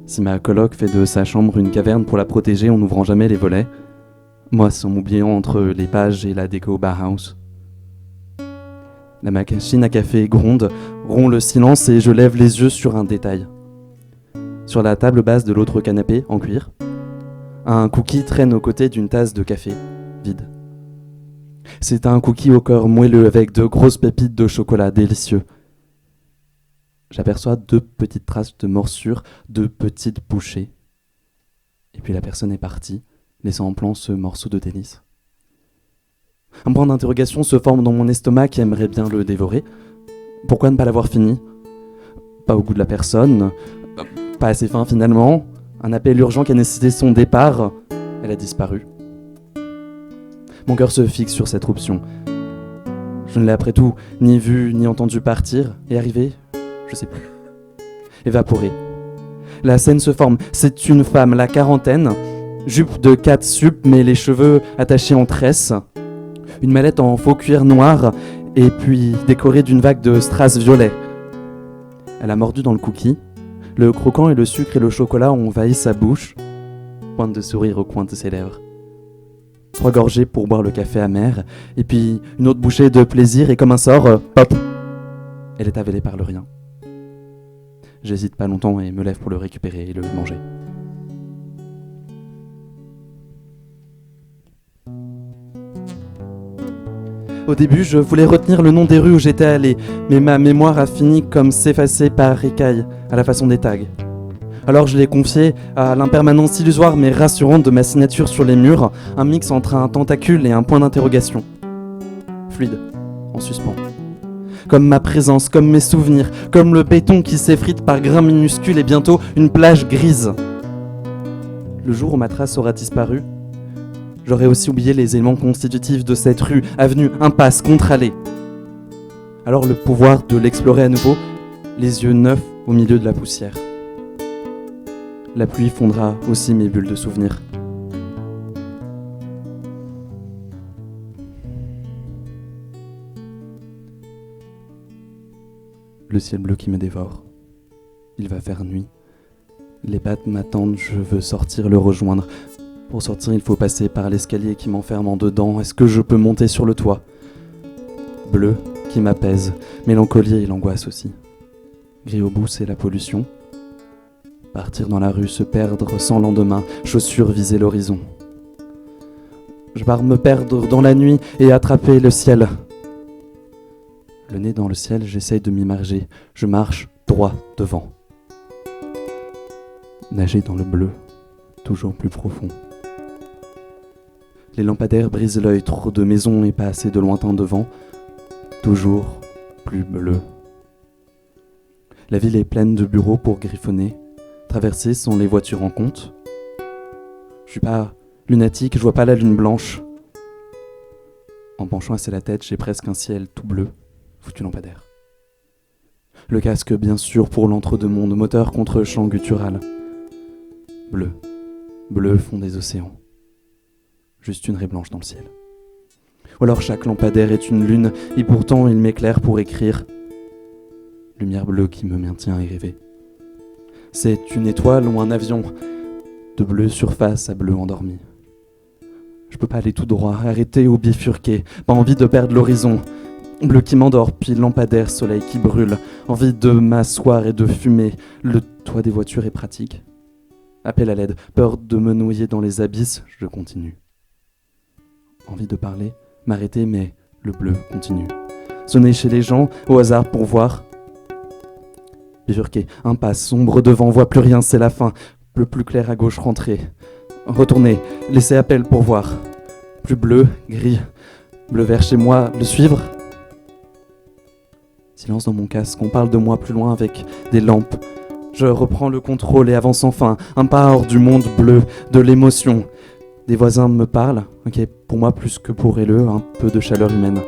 Si ma coloc fait de sa chambre une caverne pour la protéger en n'ouvrant jamais les volets, moi sans m'oubliant entre les pages et la déco Bauhaus. La machine à café gronde, rompt le silence et je lève les yeux sur un détail. Sur la table basse de l'autre canapé, en cuir, un cookie traîne aux côtés d'une tasse de café, vide. C'est un cookie au cœur moelleux avec de grosses pépites de chocolat délicieux. J'aperçois 2 petites traces de morsures, 2 petites bouchées. Et puis la personne est partie, laissant en plan ce morceau de délice. Un point d'interrogation se forme dans mon estomac qui aimerait bien le dévorer. Pourquoi ne pas l'avoir fini ? Pas au goût de la personne, pas assez fin finalement, un appel urgent qui a nécessité son départ, elle a disparu. Mon cœur se fixe sur cette option. Je ne l'ai après tout ni vu ni entendu partir et arriver, je sais plus. Évaporé. La scène se forme, c'est une femme, la quarantaine, jupe de 4 sup mais les cheveux attachés en tresse. Une mallette en faux cuir noir et puis décoré d'une vague de strass violet. Elle a mordu dans le cookie. Le croquant et le sucre et le chocolat ont envahi sa bouche. Pointe de sourire au coin de ses lèvres. 3 gorgées pour boire le café amer, et puis une autre bouchée de plaisir, et comme un sort, pop, elle est avalée par le rien. J'hésite pas longtemps et me lève pour le récupérer et le manger. Au début, je voulais retenir le nom des rues où j'étais allé, mais ma mémoire a fini comme s'effacer par écailles, à la façon des tags. Alors je l'ai confié à l'impermanence illusoire mais rassurante de ma signature sur les murs, un mix entre un tentacule et un point d'interrogation. Fluide, en suspens. Comme ma présence, comme mes souvenirs, comme le béton qui s'effrite par grains minuscules et bientôt une plage grise. Le jour où ma trace aura disparu, j'aurais aussi oublié les éléments constitutifs de cette rue, avenue, impasse, contre-allée. Alors le pouvoir de l'explorer à nouveau, les yeux neufs au milieu de la poussière. La pluie fondra aussi mes bulles de souvenirs. Le ciel bleu qui me dévore. Il va faire nuit. Les pattes m'attendent, je veux sortir, le rejoindre. Pour sortir, il faut passer par l'escalier qui m'enferme en dedans. Est-ce que je peux monter sur le toit ? Bleu qui m'apaise, mélancolie et l'angoisse aussi. Gris au bout, c'est la pollution. Partir dans la rue, se perdre sans lendemain, chaussures viser l'horizon. Je pars me perdre dans la nuit et attraper le ciel. Le nez dans le ciel, j'essaye de m'immerger. Je marche droit devant. Nager dans le bleu, toujours plus profond. Les lampadaires brisent l'œil, trop de maisons et pas assez de lointain devant. Toujours plus bleu. La ville est pleine de bureaux pour griffonner. Traverser sans les voitures en compte. Je suis pas lunatique, je vois pas la lune blanche. En penchant assez la tête, j'ai presque un ciel tout bleu, foutu lampadaire. Le casque bien sûr pour l'entre-deux-mondes, moteur contre chant guttural. Bleu, bleu fond des océans. Juste une raie blanche dans le ciel. Ou alors chaque lampadaire est une lune, et pourtant il m'éclaire pour écrire. Lumière bleue qui me maintient à rêver. C'est une étoile ou un avion, de bleu surface à bleu endormi. Je peux pas aller tout droit, arrêter ou bifurquer, pas envie de perdre l'horizon. Bleu qui m'endort, puis lampadaire, soleil qui brûle, envie de m'asseoir et de fumer. Le toit des voitures est pratique. Appel à l'aide, peur de me noyer dans les abysses, je continue. Envie de parler, m'arrêter, mais le bleu continue. Sonner chez les gens, au hasard pour voir. Bifurquer, impasse, sombre devant, voit plus rien, c'est la fin. Le plus clair à gauche, rentrer. Retourner, laisser appel pour voir. Plus bleu, gris, bleu vert chez moi, le suivre. Silence dans mon casque, on parle de moi plus loin avec des lampes. Je reprends le contrôle et avance enfin, un pas hors du monde bleu, de l'émotion. Des voisins me parlent, ok, pour moi plus que pour eux, un peu de chaleur humaine.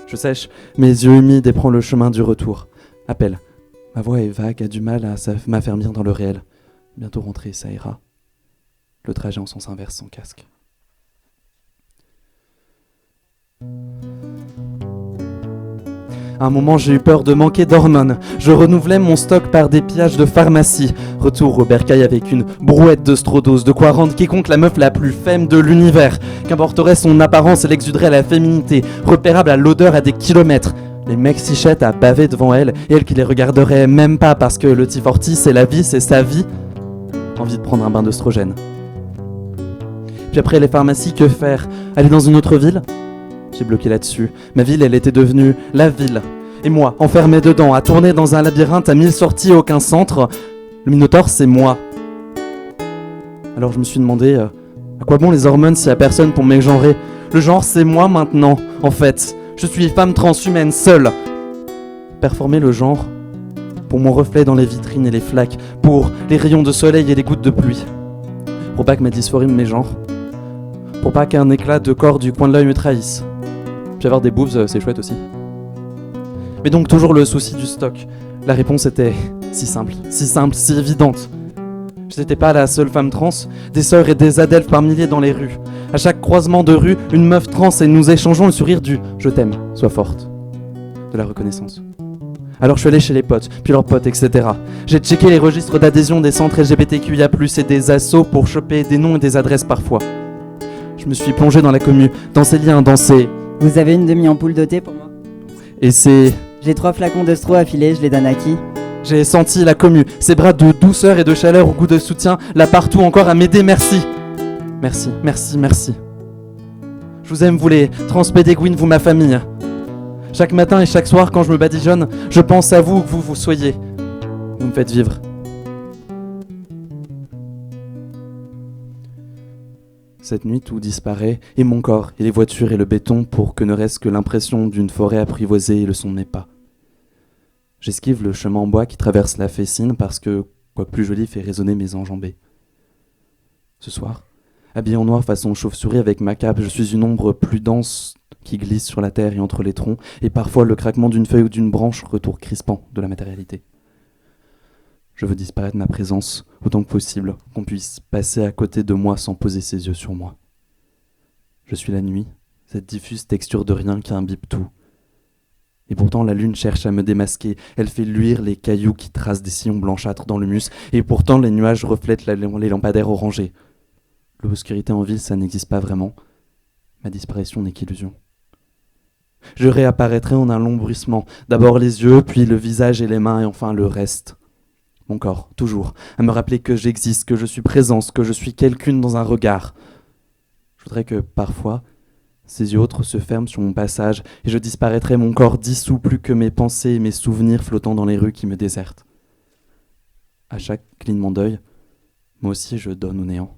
Je sèche, mes yeux humides et prends le chemin du retour. Appel. Ma voix est vague, a du mal à m'affermir dans le réel. Bientôt rentré, ça ira. Le trajet en sens inverse sans casque. À un moment, j'ai eu peur de manquer d'hormones. Je renouvelais mon stock par des pillages de pharmacie. Retour au bercail avec une brouette de strodose, de quoi rendre quiconque la meuf la plus femme de l'univers. Qu'importerait son apparence, elle exuderait la féminité, repérable à l'odeur à des kilomètres. Les mecs s'ichettent à baver devant elle, et elle qui les regarderait même pas parce que le T40 c'est la vie, c'est sa vie. Envie de prendre un bain d'œstrogène. Puis après les pharmacies, que faire ? Aller dans une autre ville ? J'ai bloqué là-dessus. Ma ville, elle était devenue la ville. Et moi, enfermé dedans, à tourner dans un labyrinthe à 1000 sorties et aucun centre. Le Minotaure, c'est moi. Alors je me suis demandé, à quoi bon les hormones s'il y a personne pour m'égenrer ? Le genre, c'est moi maintenant, en fait. Je suis femme transhumaine, seule. Performer le genre pour mon reflet dans les vitrines et les flaques, pour les rayons de soleil et les gouttes de pluie. Pour pas que ma dysphorie me mégenre. Pour pas qu'un éclat de corps du coin de l'œil me trahisse. Puis avoir des boobs, c'est chouette aussi. Mais donc toujours le souci du stock. La réponse était si simple, si évidente. Je n'étais pas la seule femme trans, des sœurs et des adelphes par milliers dans les rues. À chaque croisement de rue, une meuf trans et nous échangeons le sourire du « je t'aime, sois forte ». de la reconnaissance. Alors je suis allé chez les potes, puis leurs potes, etc. J'ai checké les registres d'adhésion des centres LGBTQIA+, et des assos pour choper des noms et des adresses parfois. Je me suis plongé dans la commu, dans ses liens, dans ses... Vous avez une demi-ampoule de thé pour moi? Et c'est... J'ai 3 flacons de stro affilés, je les donne à qui? J'ai senti la commu, ses bras de douceur et de chaleur au goût de soutien, là partout encore à m'aider, merci. Merci, merci, merci. Je vous aime, vous les transpédéguines, vous ma famille. Chaque matin et chaque soir, quand je me badigeonne, je pense à vous, que vous soyez. Vous me faites vivre. Cette nuit, tout disparaît, et mon corps, et les voitures, et le béton, pour que ne reste que l'impression d'une forêt apprivoisée et le son de mes pas. J'esquive le chemin en bois qui traverse la Fessine, parce que, quoique plus joli, fait résonner mes enjambées. Ce soir, habillé en noir façon chauve-souris avec ma cape, je suis une ombre plus dense qui glisse sur la terre et entre les troncs, et parfois le craquement d'une feuille ou d'une branche, retour crispant de la matérialité. Je veux disparaître de ma présence autant que possible, qu'on puisse passer à côté de moi sans poser ses yeux sur moi. Je suis la nuit, cette diffuse texture de rien qui imbibe tout. Et pourtant la lune cherche à me démasquer, elle fait luire les cailloux qui tracent des sillons blanchâtres dans l'humus, et pourtant les nuages reflètent les lampadaires orangés. L'obscurité en ville, ça n'existe pas vraiment. Ma disparition n'est qu'illusion. Je réapparaîtrai en un long bruissement, d'abord les yeux, puis le visage et les mains, et enfin le reste. Mon corps, toujours, à me rappeler que j'existe, que je suis présence, que je suis quelqu'une dans un regard. Je voudrais que, parfois, ces yeux autres se ferment sur mon passage, et je disparaîtrai, mon corps dissous, plus que mes pensées et mes souvenirs flottant dans les rues qui me désertent. À chaque clignement d'œil, moi aussi je donne au néant.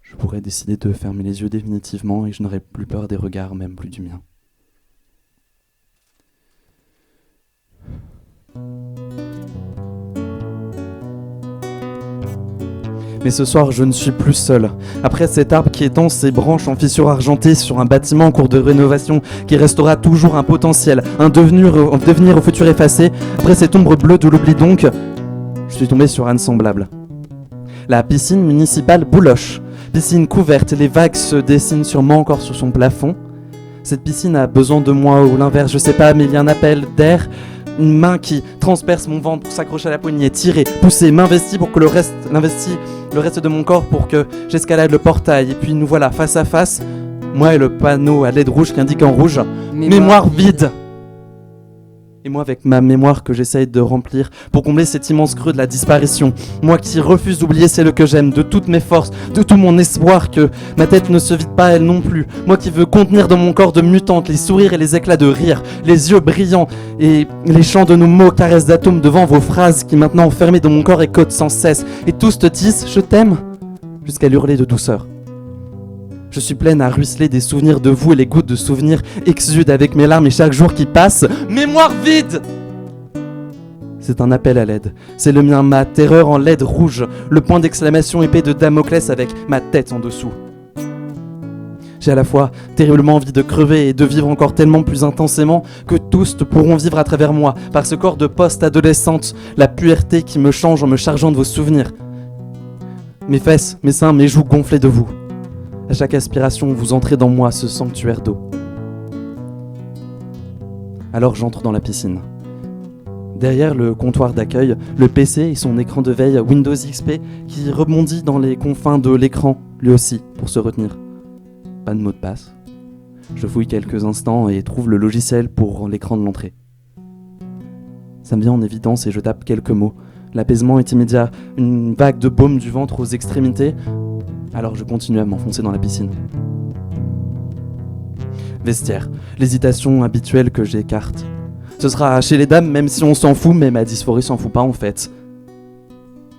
Je pourrais décider de fermer les yeux définitivement et je n'aurais plus peur des regards, même plus du mien. Mais ce soir, je ne suis plus seul. Après cet arbre qui étend ses branches en fissures argentées sur un bâtiment en cours de rénovation qui restera toujours un potentiel, un devenir au futur effacé, après cette ombre bleue de l'oubli donc, je suis tombé sur un semblable. La piscine municipale Bouloche. Piscine couverte, les vagues se dessinent sûrement encore sur son plafond. Cette piscine a besoin de moi ou l'inverse, je sais pas, mais il y a un appel d'air. Une main qui transperce mon ventre pour s'accrocher à la poignée, tirer, pousser, m'investit pour que le reste de mon corps pour que j'escalade le portail. Et puis nous voilà face à face, moi et le panneau à LED rouge qui indique en rouge mémoire vide. Et moi avec ma mémoire que j'essaye de remplir pour combler cet immense creux de la disparition. Moi qui refuse d'oublier celle que j'aime, de toutes mes forces, de tout mon espoir que ma tête ne se vide pas elle non plus. Moi qui veux contenir dans mon corps de mutante les sourires et les éclats de rire, les yeux brillants et les chants de nos mots caresses d'atomes devant vos phrases qui maintenant enfermées dans mon corps écotent sans cesse. Et tous te disent je t'aime jusqu'à hurler de douceur. Je suis pleine à ruisseler des souvenirs de vous et les gouttes de souvenirs exsudent avec mes larmes et chaque jour qui passe, mémoire vide! C'est un appel à l'aide. C'est le mien, ma terreur en LED rouge, le point d'exclamation épais de Damoclès avec ma tête en dessous. J'ai à la fois terriblement envie de crever et de vivre encore tellement plus intensément que tous pourront vivre à travers moi, par ce corps de post-adolescente, la pureté qui me change en me chargeant de vos souvenirs. Mes fesses, mes seins, mes joues gonflées de vous. À chaque aspiration, vous entrez dans moi, ce sanctuaire d'eau. Alors j'entre dans la piscine. Derrière le comptoir d'accueil, le PC et son écran de veille Windows XP qui rebondit dans les confins de l'écran, lui aussi, pour se retenir. Pas de mot de passe. Je fouille quelques instants et trouve le logiciel pour l'écran de l'entrée. Ça me vient en évidence et je tape quelques mots. L'apaisement est immédiat, une vague de baume du ventre aux extrémités. Alors je continue à m'enfoncer dans la piscine. Vestiaire, l'hésitation habituelle que j'écarte. Ce sera chez les dames même si on s'en fout, mais ma dysphorie s'en fout pas en fait.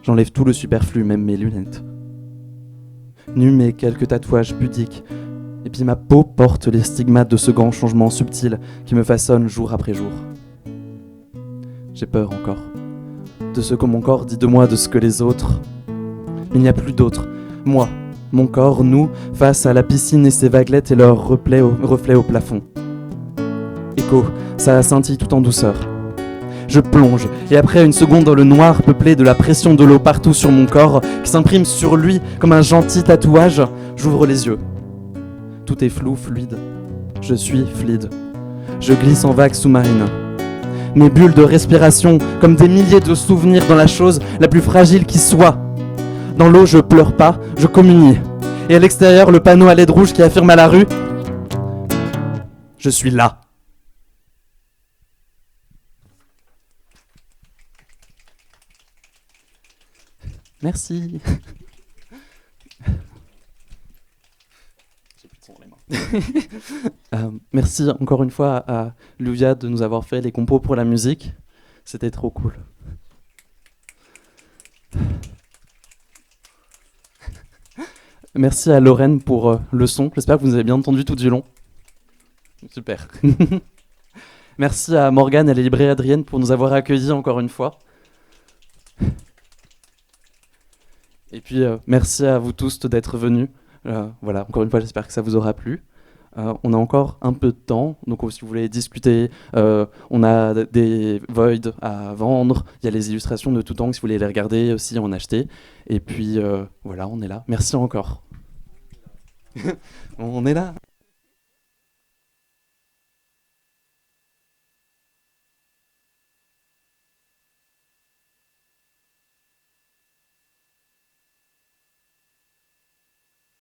J'enlève tout le superflu, même mes lunettes. Nu mais quelques tatouages pudiques. Et puis ma peau porte les stigmates de ce grand changement subtil qui me façonne jour après jour. J'ai peur encore. De ce que mon corps dit de moi, de ce que les autres... Il n'y a plus d'autres. Moi, mon corps, nous, face à la piscine et ses vaguelettes et leurs reflets au plafond. Écho, ça scintille tout en douceur. Je plonge, et après une seconde dans le noir peuplé de la pression de l'eau partout sur mon corps, qui s'imprime sur lui comme un gentil tatouage, j'ouvre les yeux. Tout est flou, fluide. Je suis fluide. je glisse en vagues sous-marines. Mes bulles de respiration, comme des milliers de souvenirs dans la chose la plus fragile qui soit. Dans l'eau, je pleure pas, je communie. Et à l'extérieur, le panneau à LED rouge qui affirme à la rue « Je suis là ». Merci. J'ai plus de son dans les mains. Merci encore une fois à Luvia de nous avoir fait les compos pour la musique. C'était trop cool. Merci à Lorraine pour le son. J'espère que vous nous avez bien entendu tout du long. Super. Merci à Morgane et à la librairie Adrienne pour nous avoir accueillis encore une fois. Et puis, merci à vous tous d'être venus. Voilà, encore une fois, j'espère que ça vous aura plu. On a encore un peu de temps, donc si vous voulez discuter, on a des voids à vendre, il y a les illustrations de tout temps, si vous voulez les regarder aussi, en acheter. Et puis, voilà, on est là. Merci encore. On est là.